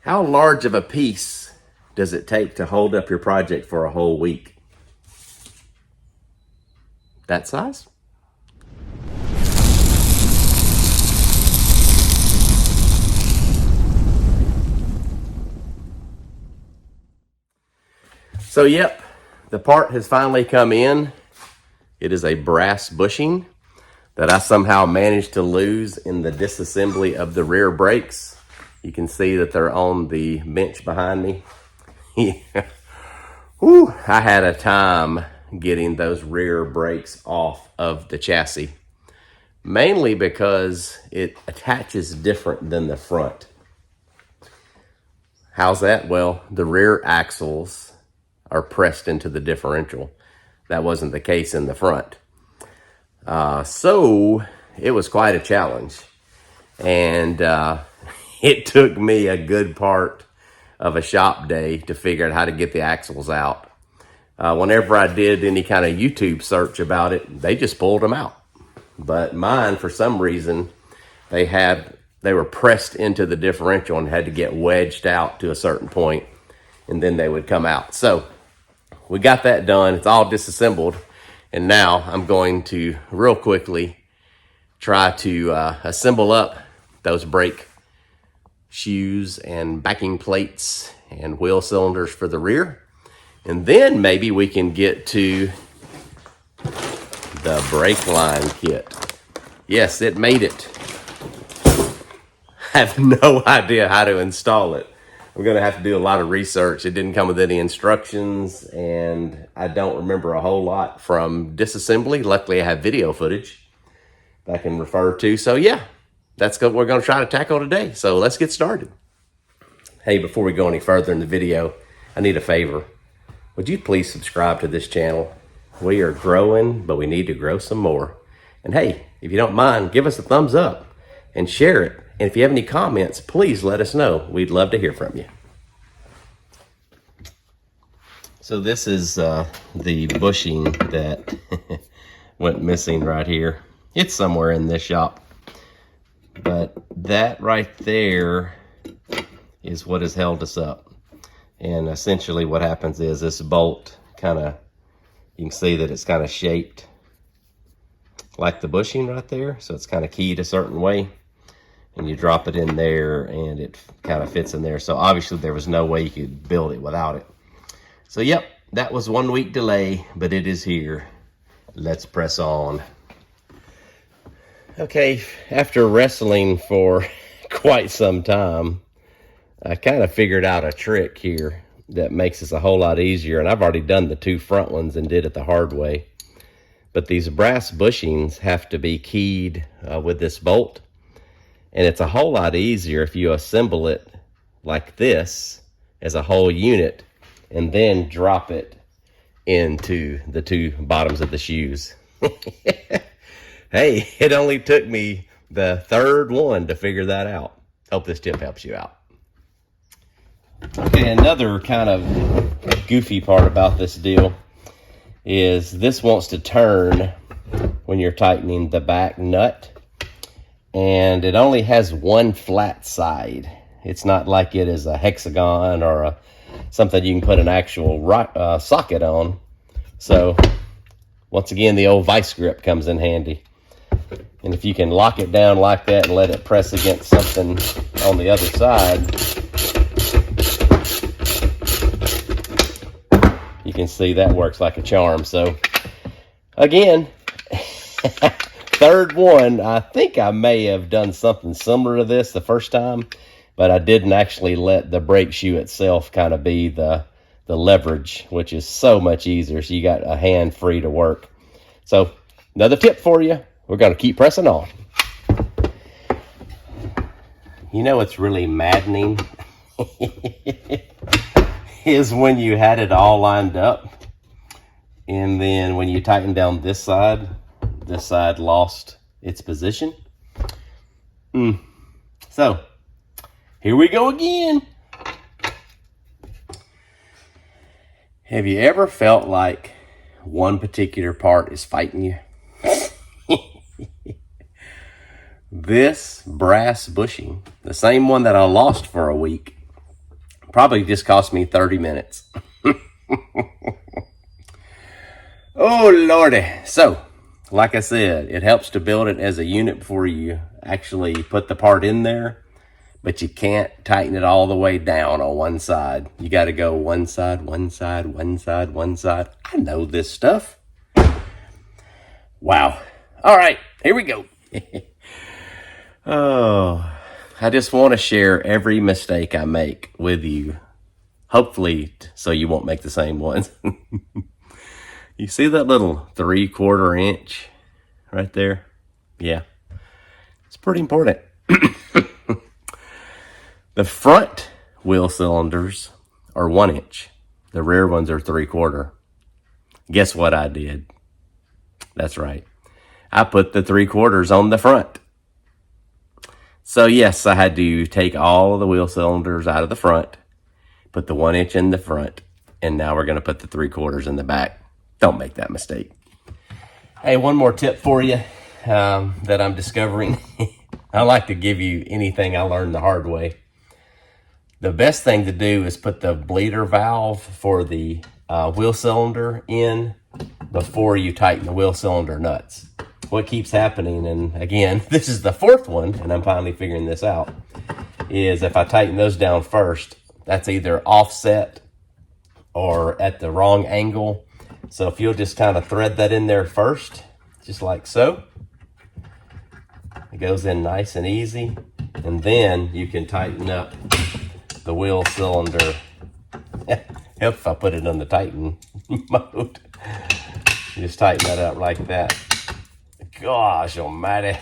How large of a piece does it take to hold up your project for a whole week? That size? So yep, the part has finally come in. It is a brass bushing that I somehow managed to lose in the disassembly of the rear brakes. You can see that they're on the bench behind me. Whew, I had a time getting those rear brakes off of the chassis, mainly because it attaches different than the front. How's that? Well, the rear axles are pressed into the differential. That wasn't the case in the front. So it was quite a challenge. And it took me a good part of a shop day to figure out how to get the axles out. Whenever I did any kind of YouTube search about it, they just pulled them out. But mine, for some reason, they were pressed into the differential and had to get wedged out to a certain point, and then they would come out. So we got that done. It's all disassembled. And now I'm going to real quickly try to assemble up those brake shoes and backing plates and wheel cylinders for the rear. And then maybe we can get to the brake line kit. Yes, it made it. I have no idea how to install it. I'm going to have to do a lot of research. It didn't come with any instructions, and I don't remember a whole lot from disassembly. Luckily, I have video footage that I can refer to. So yeah, that's what we're going to try to tackle today. So let's get started. Hey, before we go any further in the video, I need a favor. Would you please subscribe to this channel? We are growing, but we need to grow some more. And hey, if you don't mind, give us a thumbs up and share it. And if you have any comments, please let us know. We'd love to hear from you. So this is the bushing that went missing right here. It's somewhere in this shop. But that right there is what has held us up. And essentially what happens is this bolt kind of, you can see that it's kind of shaped like the bushing right there. So it's kind of keyed a certain way. And you drop it in there and it kind of fits in there. So obviously there was no way you could build it without it. So yep, that was 1 week delay, but it is here. Let's press on. Okay, after wrestling for quite some time, I kind of figured out a trick here that makes this a whole lot easier. And I've already done the two front ones and did it the hard way. But these brass bushings have to be keyed with this bolt. And it's a whole lot easier if you assemble it like this as a whole unit and then drop it into the two bottoms of the shoes. Hey, it only took me the third one to figure that out. Hope this tip helps you out. Okay, another kind of goofy part about this deal is this wants to turn when you're tightening the back nut. And it only has one flat side. It's not like it is a hexagon or something you can put an actual socket on. So once again, the old vice grip comes in handy. And if you can lock it down like that and let it press against something on the other side, you can see that works like a charm. So again, third one, I think I may have done something similar to this the first time, but I didn't actually let the brake shoe itself kind of be the leverage, which is so much easier. So you got a hand free to work. So another tip for you, we're going to keep pressing on. You know what's really maddening is when you had it all lined up, and then when you tighten down this side lost its position. So here we go again. Have you ever felt like one particular part is fighting you? This brass bushing, the same one that I lost for a week, Probably just cost me 30 minutes. Oh, Lordy. So, like I said, it helps to build it as a unit before you actually put the part in there. But you can't tighten it all the way down on one side. You got to go one side, one side, one side, one side. I know this stuff. Wow. All right, here we go. Oh, I just want to share every mistake I make with you. Hopefully, so you won't make the same ones. You see that little 3/4 inch right there? Yeah, it's pretty important. The front wheel cylinders are 1 inch. The rear ones are 3/4. Guess what I did? That's right. I put the 3/4 on the front. So yes, I had to take all of the wheel cylinders out of the front, put the 1 inch in the front, and now we're going to put the 3/4 in the back. Don't make that mistake. Hey, one more tip for you that I'm discovering. I like to give you anything I learned the hard way. The best thing to do is put the bleeder valve for the wheel cylinder in before you tighten the wheel cylinder nuts. What keeps happening, and again, this is the 4th one, and I'm finally figuring this out, is if I tighten those down first, that's either offset or at the wrong angle. So if you'll just kind of thread that in there first, just like so, it goes in nice and easy, and then you can tighten up the wheel cylinder. If I put it on the tighten mode, you just tighten that up like that. Gosh almighty,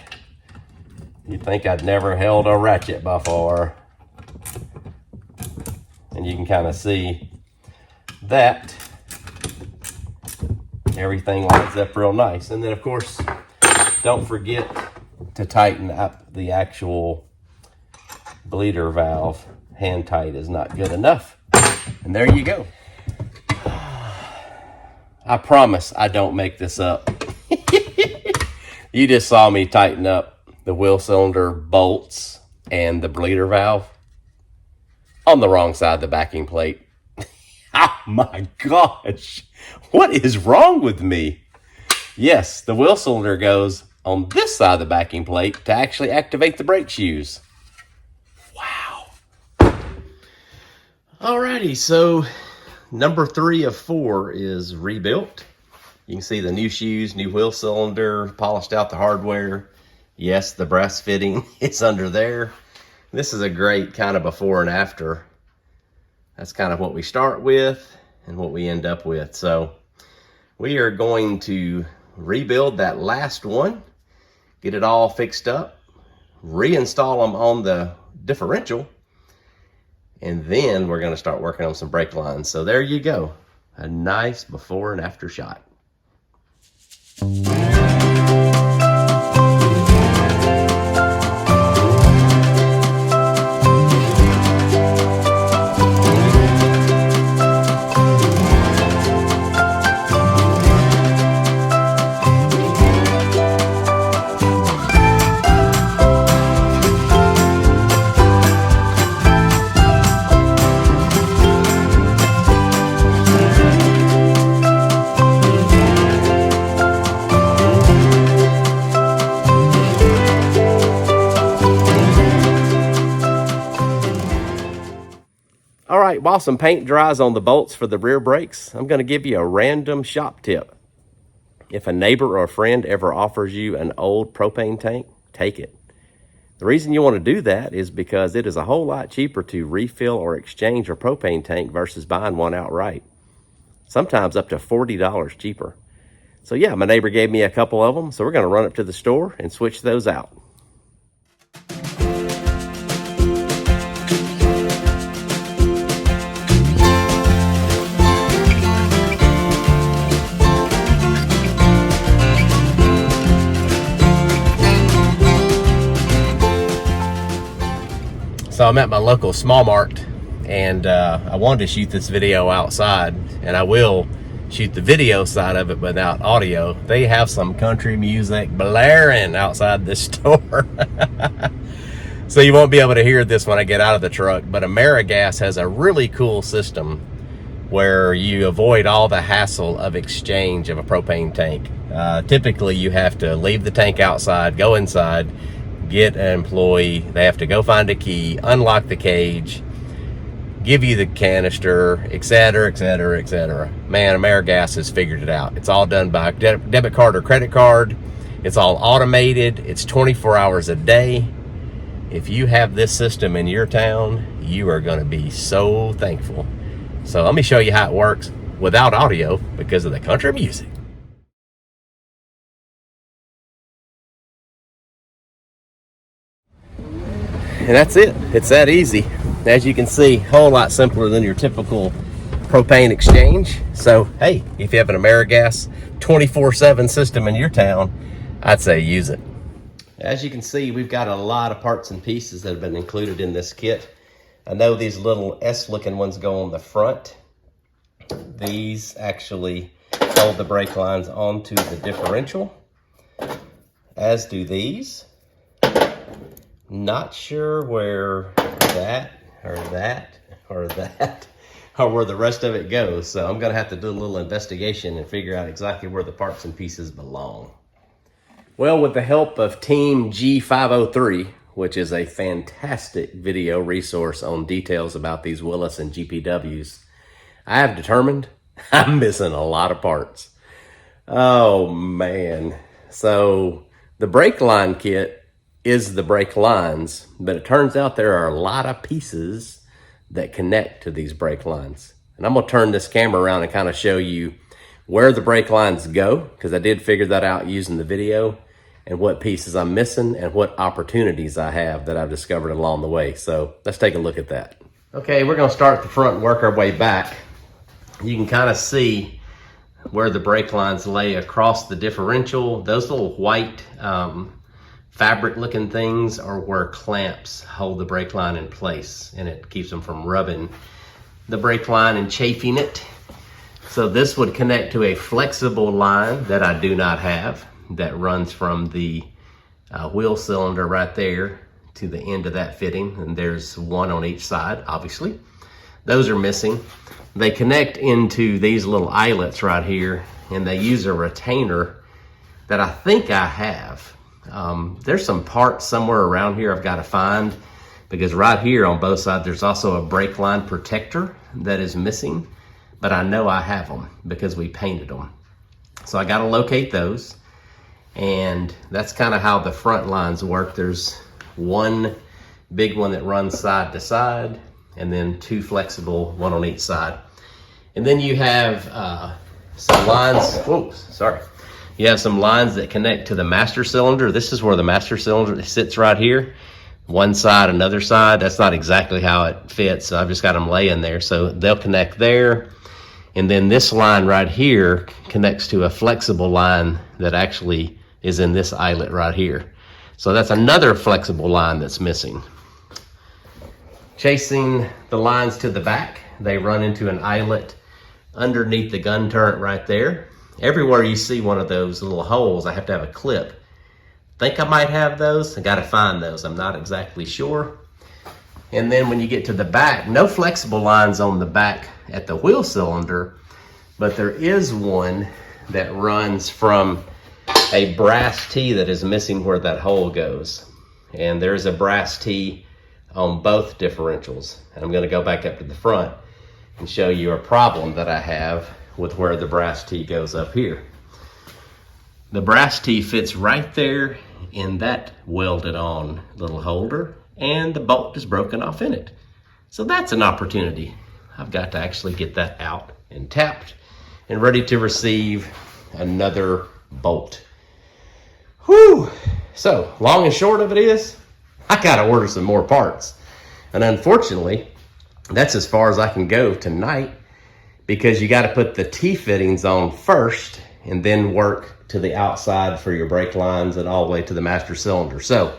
you'd think I'd never held a ratchet before. And you can kind of see that everything lines up real nice. And then of course, don't forget to tighten up the actual bleeder valve. Hand tight is not good enough. And there you go. I promise I don't make this up. You just saw me tighten up the wheel cylinder bolts and the bleeder valve on the wrong side of the backing plate. Oh my gosh, what is wrong with me? Yes, the wheel cylinder goes on this side of the backing plate to actually activate the brake shoes. Wow. Alrighty, so number 3 of 4 is rebuilt. You can see the new shoes, new wheel cylinder, polished out the hardware. Yes, the brass fitting is under there. This is a great kind of before and after. That's kind of what we start with and what we end up with. So we are going to rebuild that last one, get it all fixed up, reinstall them on the differential, and then we're going to start working on some brake lines. So there you go, a nice before and after shot. All right, while some paint dries on the bolts for the rear brakes, I'm going to give you a random shop tip. If a neighbor or a friend ever offers you an old propane tank, take it. The reason you want to do that is because it is a whole lot cheaper to refill or exchange your propane tank versus buying one outright. Sometimes up to $40 cheaper. So yeah, my neighbor gave me a couple of them, so we're going to run up to the store and switch those out. So I'm at my local small mart, and I wanted to shoot this video outside, and I will shoot the video side of it without audio. They have some country music blaring outside this store. So you won't be able to hear this when I get out of the truck, but AmeriGas has a really cool system where you avoid all the hassle of exchange of a propane tank. Typically, you have to leave the tank outside, go inside, get an employee. They have to go find a key, unlock the cage, give you the canister, etc., etc., etc. Man, AmeriGas has figured it out. It's all done by debit card or credit card. It's all automated. It's 24 hours a day. If you have this system in your town, you are going to be so thankful. So let me show you how it works without audio because of the country music. And that's it. It's that easy. As you can see, a whole lot simpler than your typical propane exchange. So, hey, if you have an AmeriGas 24/7 system in your town, I'd say use it. As you can see, we've got a lot of parts and pieces that have been included in this kit. I know these little S-looking ones go on the front. These actually hold the brake lines onto the differential, as do these. Not sure where that or that or that or where the rest of it goes. So I'm gonna have to do a little investigation and figure out exactly where the parts and pieces belong. Well, with the help of Team G503, which is a fantastic video resource on details about these Willys and GPWs, I have determined I'm missing a lot of parts. Oh man. So the brake line kit is the brake lines, but it turns out there are a lot of pieces that connect to these brake lines. And I'm gonna turn this camera around and kind of show you where the brake lines go, because I did figure that out using the video, and what pieces I'm missing and what opportunities I have that I've discovered along the way. So let's take a look at that. Okay, we're gonna start at the front and work our way back. You can kind of see where the brake lines lay across the differential. Those little white fabric looking things are where clamps hold the brake line in place, and it keeps them from rubbing the brake line and chafing it. So this would connect to a flexible line that I do not have, that runs from the wheel cylinder right there to the end of that fitting, and there's one on each side, obviously. Those are missing. They connect into these little eyelets right here, and they use a retainer that I think I have. There's some parts somewhere around here I've got to find, because right here on both sides there's also a brake line protector that is missing, but I know I have them because we painted them. So I got to locate those. And that's kind of how the front lines work. There's one big one that runs side to side, and then two flexible, one on each side. And then you have some lines, whoops, sorry. You have some lines that connect to the master cylinder. This is where the master cylinder sits right here. One side, another side. That's not exactly how it fits, so I've just got them laying there. So they'll connect there. And then this line right here connects to a flexible line that actually is in this eyelet right here. So that's another flexible line that's missing. Chasing the lines to the back, they run into an eyelet underneath the gun turret right there. Everywhere you see one of those little holes, I have to have a clip. Think I might have those. I gotta find those. I'm not exactly sure. And then when you get to the back, no flexible lines on the back at the wheel cylinder, but there is one that runs from a brass tee that is missing where that hole goes. And there's a brass tee on both differentials. And I'm gonna go back up to the front and show you a problem that I have with where the brass tee goes up here. The brass tee fits right there in that welded on little holder, and the bolt is broken off in it. So that's an opportunity. I've got to actually get that out and tapped and ready to receive another bolt. Whew. So long and short of it is, I gotta order some more parts. And unfortunately, that's as far as I can go tonight, because you gotta put the T-fittings on first and then work to the outside for your brake lines and all the way to the master cylinder. So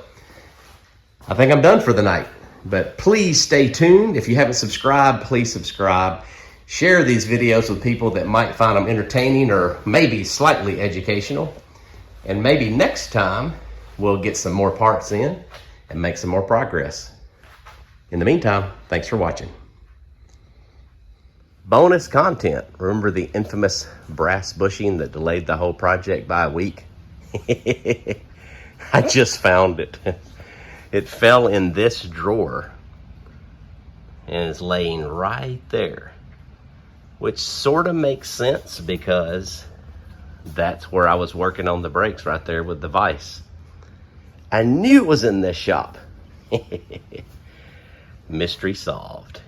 I think I'm done for the night, but please stay tuned. If you haven't subscribed, please subscribe. Share these videos with people that might find them entertaining or maybe slightly educational. And maybe next time we'll get some more parts in and make some more progress. In the meantime, thanks for watching. Bonus content. Remember the infamous brass bushing that delayed the whole project by a week? I just found it. It fell in this drawer and is laying right there, which sort of makes sense because that's where I was working on the brakes, right there with the vise. I knew it was in this shop. Mystery solved.